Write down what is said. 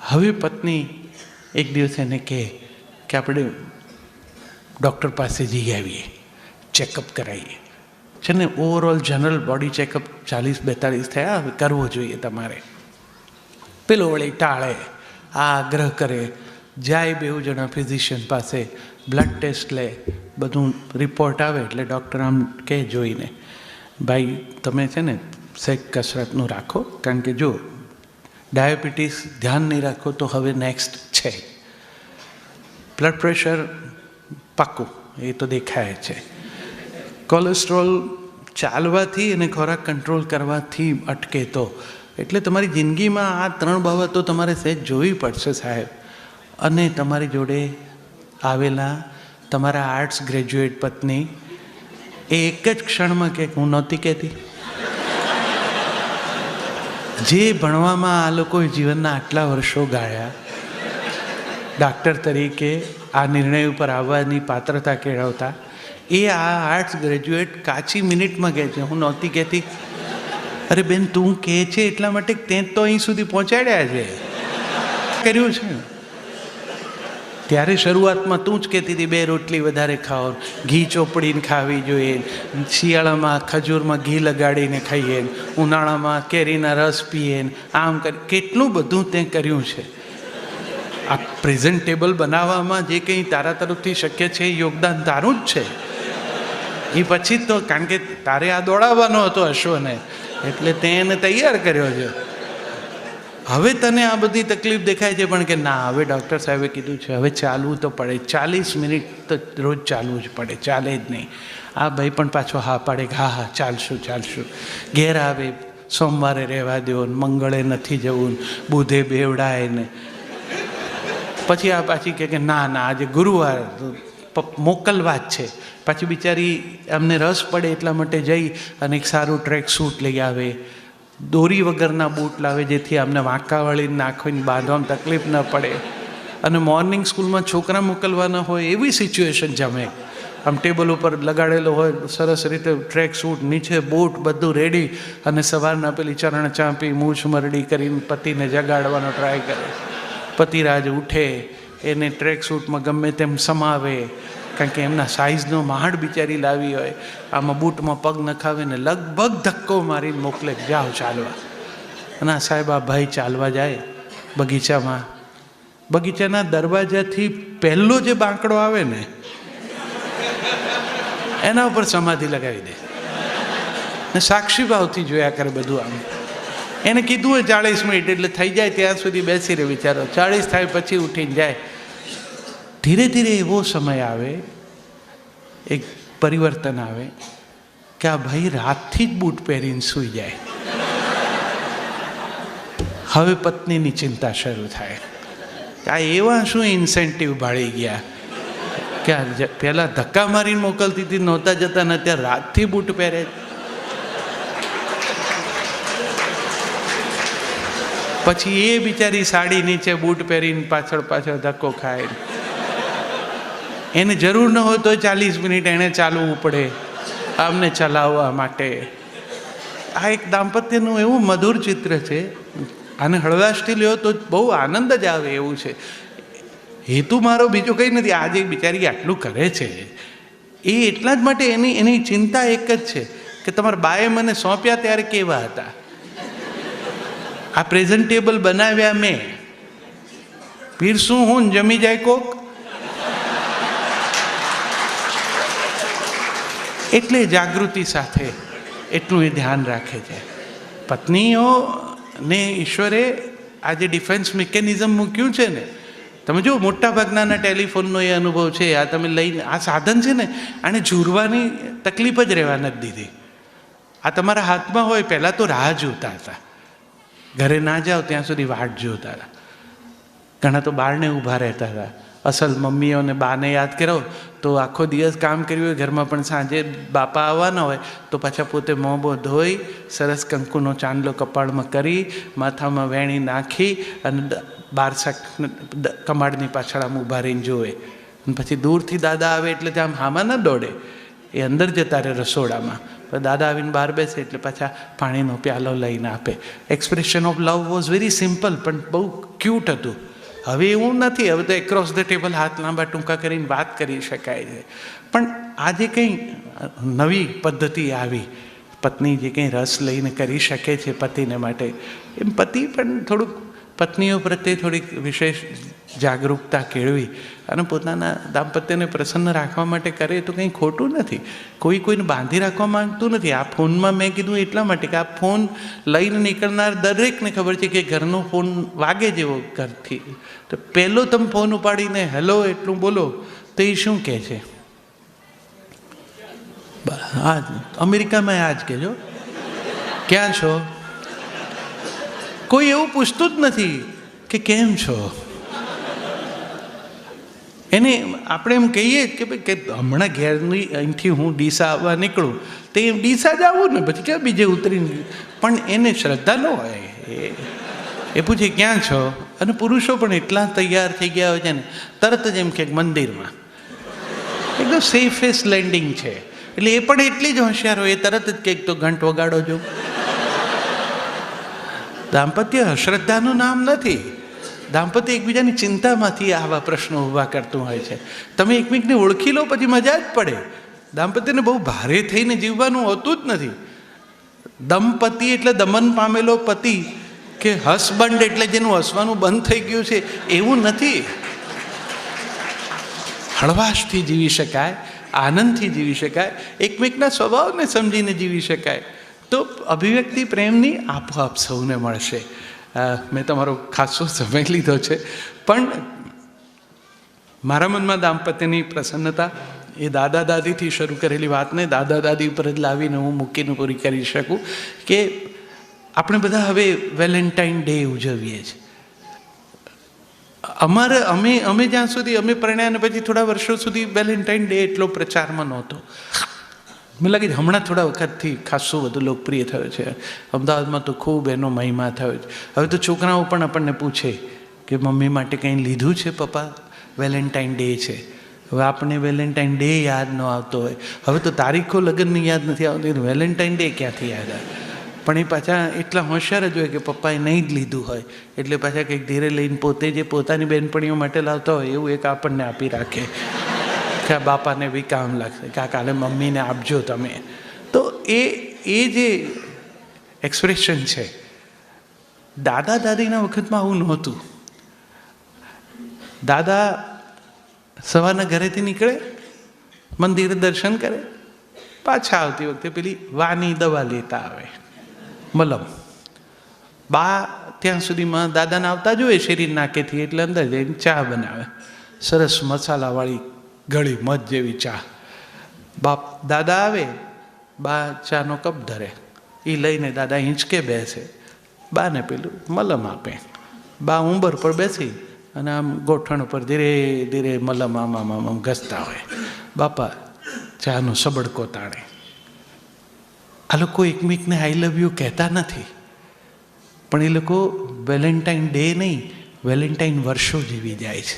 હવે પત્ની એક દિવસ એને કહે કે આપણે ડૉક્ટર પાસે જઈ આવીએ, ચેકઅપ કરાવીએ. છે ને ઓવરઓલ જનરલ બોડી ચેકઅપ 40-42 થયા, હવે કરવો જોઈએ તમારે. પેલો વળી ટાળે, આ આગ્રહ કરે, જાય બેઉ જણા ફિઝિશિયન પાસે, બ્લડ ટેસ્ટ લે, બધું રિપોર્ટ આવે એટલે ડૉક્ટર આમ કહે જોઈને, ભાઈ તમે છે ને સહેજ કસરતનું રાખો, કારણ કે જો ડાયાબિટીસ ધ્યાન નહીં રાખો તો હવે નેક્સ્ટ છે. બ્લડ પ્રેશર પાક્કું, એ તો દેખાય છે. કોલેસ્ટ્રોલ ચાલવાથી અને ખોરાક કંટ્રોલ કરવાથી અટકે તો. એટલે તમારી જિંદગીમાં આ 3 બાબતો તમારે સહેજ જોવી પડશે સાહેબ. અને તમારી જોડે આવેલા તમારા આર્ટ્સ ગ્રેજ્યુએટ પત્ની એ એક જ ક્ષણમાં કે હું નહોતી કહેતી. જે ભણવામાં આ લોકોએ જીવનના આટલા વર્ષો ગાળ્યા, ડાક્ટર તરીકે આ નિર્ણય ઉપર આવવાની પાત્રતા કેળવતા, એ આ આર્ટ્સ ગ્રેજ્યુએટ કાચી મિનિટમાં કહે છે હું નહોતી કહેતી. અરે બેન, તું કહે છે એટલા માટે તે તો અહીં સુધી પહોંચાડ્યા છે, કર્યું છે. ત્યારે શરૂઆતમાં તું જ કહેતી હતી 2 રોટલી વધારે ખાઓ, ઘી ચોપડીને ખાવી જોઈએ, શિયાળામાં ખજૂરમાં ઘી લગાડીને ખાઈએ, ઉનાળામાં કેરીના રસ પીએ, આમ કરી કેટલું બધું તે કર્યું છે. આ પ્રેઝન્ટેબલ બનાવવામાં જે કંઈ તારા તરફથી શક્ય છે એ યોગદાન તારું જ છે. એ પછી તો કારણ કે તારે આ દોડાવવાનો હતો અશ્વને, એટલે તે એને તૈયાર કર્યો છે. હવે તને આ બધી તકલીફ દેખાય છે, પણ કે ના, હવે ડૉક્ટર સાહેબે કીધું છે હવે ચાલવું તો પડે, 40 મિનિટ તો રોજ ચાલવું જ પડે, ચાલે જ નહીં. આ ભાઈ પણ પાછો હા પાડે કે હા હા ચાલશું ચાલશું. ઘેર આવે, સોમવારે રહેવા દો, મંગળે નથી જવું, બુધે બેવડાય ને પછી આ પાછી કે ના ના આજે ગુરુવાર મોકલવા જ છે. પાછી બિચારી અમને રસ પડે એટલા માટે જઈ અને એક સારું ટ્રેક સૂટ લઈ આવે, દોરી વગરના બૂટ લાવે જેથી અમને વાંકા વળીને નાખવીને બાંધવામાં તકલીફ ન પડે. અને મોર્નિંગ સ્કૂલમાં છોકરા મોકલવાના હોય એવી સિચ્યુએશન જમે, આમ ટેબલ ઉપર લગાડેલો હોય સરસ રીતે ટ્રેક સૂટ, નીચે બૂટ, બધું રેડી, અને સવારના પેલી ચરણ ચાંપી મૂછ મરડી કરીને પતિને જગાડવાનો ટ્રાય કરે. પતિરાજ ઉઠે, એને ટ્રેક સૂટમાં ગમે તેમ સમાવે, કારણ કે એમના સાઇઝનો મહાડ બિચારી લાવી હોય, આમાં બૂટમાં પગ નખાવે ને લગભગ ધક્કો મારીને મોકલે, જાઓ ચાલવા. અને આ સાહેબ આ ભાઈ ચાલવા જાય બગીચામાં, બગીચાના દરવાજાથી પહેલો જે બાંકડો આવે ને એના ઉપર સમાધિ લગાવી દે ને સાક્ષી ભાવથી જોયા કરે બધું. આમ એને કીધું હોય 40 મિનિટ એટલે થઈ જાય ત્યાં સુધી બેસી રહે વિચારો, 40 થાય પછી ઉઠીને જાય. ધીરે ધીરે એવો સમય આવે, એક પરિવર્તન આવે કે આ ભાઈ રાતથી જ બૂટ પહેરીને સૂઈ જાય. હવે પત્નીની ચિંતા શરૂ થાય કે આ એવા શું ઇન્સેન્ટિવ ભાળી ગયા કે આ પહેલાં ધક્કા મારીને મોકલતી હતી, નહોતા જતા ને અત્યારે રાતથી બૂટ પહેરે. પછી એ બિચારી સાડી નીચે બૂટ પહેરીને પાછળ પાછળ ધક્કો ખાય. એને જરૂર ન હોય તો 40 મિનિટ એણે ચાલવું પડે આમને ચલાવવા માટે. આ એક દાંપત્યનું એવું મધુર ચિત્ર છે. આને હળવાશથી લ્યો તો બહુ આનંદ જ આવે એવું છે. હેતુ મારો બીજો કંઈ નથી, આજે બિચારી આટલું કરે છે એ એટલા જ માટે એની ચિંતા એક જ છે કે તમારા બાએ મને સોંપ્યા ત્યારે કેવા હતા, આ પ્રેઝન્ટેબલ બનાવ્યા મેં, પીરસું હું જમી જાય કોક. એટલે જાગૃતિ સાથે એટલું એ ધ્યાન રાખે છે. પત્નીઓને ઈશ્વરે આ જે ડિફેન્સ મિકેનિઝમ મૂક્યું છે ને, તમે જો મોટા ભાગના ટેલિફોનનો એ અનુભવ છે, આ તમે લઈને આ સાધન છે ને, આને ઝૂરવાની તકલીફ જ રહેવા નથી દીધી. આ તમારા હાથમાં હોય, પહેલાં તો રાહ જોતા હતા, ઘરે ના જાઓ ત્યાં સુધી વાટ જોતા હતા. ઘણા તો બારણે ઊભા રહેતા હતા. અસલ મમ્મીઓને બાને યાદ કરો તો આખો દિવસ કામ કર્યું હોય ઘરમાં, પણ સાંજે બાપા આવવાના હોય તો પાછા પોતે મોં ધોઈ સરસ કંકુનો ચાંદલો કપાળમાં કરી, માથામાં વેણી નાખી અને બારસા કમાડની પાછળ આમ ઊભા રહીને જોવે. અને પછી દૂરથી દાદા આવે એટલે આમ હામાં ન દોડે, એ અંદર જતા રહે રસોડામાં. દાદા આવીને બહાર બેસે એટલે પાછા પાણીનો પ્યાલો લઈને આપે. Expression of love was very simple, પણ બહુ ક્યુટ હતું. હવે એવું નથી, હવે તો એક્રોસ ધ ટેબલ હાથ લાંબા ટૂંકા કરીને વાત કરી શકાય છે. પણ આજે કંઈ નવી પદ્ધતિ આવી, પત્ની જે કંઈ રસ લઈને કરી શકે છે પતિને માટે, એમ પતિ પણ થોડુંક પત્નીઓ પ્રત્યે થોડીક વિશેષ જાગૃતતા કેળવી અને પોતાના દાંપત્યને પ્રસન્ન રાખવા માટે કરે તો કંઈ ખોટું નથી. કોઈને બાંધી રાખવા માંગતું નથી. આ ફોનમાં મેં કીધું એટલા માટે કે આ ફોન લઈને નીકળનાર દરેકને ખબર છે કે ઘરનો ફોન વાગે જેવો ઘરથી, તો પહેલો તમે ફોન ઉપાડીને હેલો એટલું બોલો તો એ શું કહે છે? હા, અમેરિકામાં આ જ કહેજો, ક્યાં છો? કોઈ એવું પૂછતું જ નથી કે કેમ છો. એને આપણે એમ કહીએ કે ભાઈ કે હમણાં ઘેરની અહીંથી હું ડીસા આવવા નીકળું તો એમ ડીસા જ આવું ને, પછી ક્યાં બીજે ઉતરીને, પણ એને શ્રદ્ધા ન હોય. એ પૂછે ક્યાં છો, અને પુરુષો પણ એટલા તૈયાર થઈ ગયા હોય છે ને, તરત જ એમ કે મંદિરમાં. એકદમ સેફેસ્ટ લેન્ડિંગ છે. એટલે એ પણ એટલી જ હોશિયાર હોય, એ તરત જ કંઈક તો ઘંટ વગાડો જો. દાંપત્ય અશ્રદ્ધાનું નામ નથી. દાંપત્ય એકબીજાની ચિંતામાંથી આવા પ્રશ્નો ઊભા કરતું હોય છે. તમે એકમેકને ઓળખી લો પછી મજા જ પડે. દાંપત્યને બહુ ભારે થઈને જીવવાનું હોતું જ નથી. દંપતિ એટલે દમન પામેલો પતિ, કે હસબન્ડ એટલે જેનું હસવાનું બંધ થઈ ગયું છે એવું નથી. હળવાશથી જીવી શકાય, આનંદથી જીવી શકાય, એકમેકના સ્વભાવને સમજીને જીવી શકાય, તો અભિવ્યક્તિ પ્રેમની આપોઆપ સૌને મળશે. મેં તમારો ખાસો સમય લીધો છે, પણ મારા મનમાં દાંપત્યની પ્રસન્નતા એ દાદા દાદીથી શરૂ કરેલી વાતને દાદા દાદી ઉપર જ લાવીને હું મૂકીને પૂરી કરી શકું કે આપણે બધા હવે વેલેન્ટાઇન ડે ઉજવીએ છીએ. અમે જ્યાં સુધી અમે પરણ્યા ને પછી થોડા વર્ષો સુધી વેલેન્ટાઇન ડે એટલો પ્રચારમાં નહોતો. મને લાગે છે હમણાં થોડા વખતથી ખાસું બધું લોકપ્રિય થયો છે. અમદાવાદમાં તો ખૂબ એનો મહિમા થયો છે. હવે તો છોકરાઓ પણ આપણને પૂછે કે મમ્મી માટે કંઈ લીધું છે પપ્પા? વેલેન્ટાઇન ડે છે. હવે આપણે વેલેન્ટાઇન ડે યાદ ન આવતો હોય, હવે તો તારીખો લગ્નની યાદ નથી આવતી, વેલેન્ટાઇન ડે ક્યાંથી યાદ આવે? પણ એ પાછા એટલા હોશિયાર જ હોય કે પપ્પાએ નહીં જ લીધું હોય એટલે પાછા કંઈક ધીરે લઈને પોતે જે પોતાની બહેનપણીઓ માટે લાવતા હોય એવું એક આપણને આપી રાખે કે આ બાપાને બી કામ લાગશે, કે આ કાલે મમ્મીને આપજો તમે. તો એ જે એક્સપ્રેશન છે, દાદા દાદીના વખતમાં આવું નહોતું. દાદા સવારના ઘરેથી નીકળે, મંદિરે દર્શન કરે, પાછા આવતી વખતે પેલી વાની દવા લેતા આવે, મલમ. બા ત્યાં સુધીમાં દાદાને આવતા જોઈએ શરીર નાકેથી, એટલે અંદર જઈને ચા બનાવે, સરસ મસાલાવાળી ગળી મધ જેવી ચા. દાદા આવે, બા ચાનો કપ ધરે, એ લઈને દાદા હિંચકે બેસે, બાને પેલું મલમ આપે. બા ઉંબર પર બેસી અને આમ ગોઠણ ઉપર ધીરે ધીરે મલમ આમ ઘસતા હોય. બાપા ચાનો સબડકો તાણે. આ લોકો એકમેકને આઈ લવ યુ કહેતા નથી, પણ એ લોકો વેલેન્ટાઇન ડે નહીં, વેલેન્ટાઇન વર્ષો જીવી જાય છે.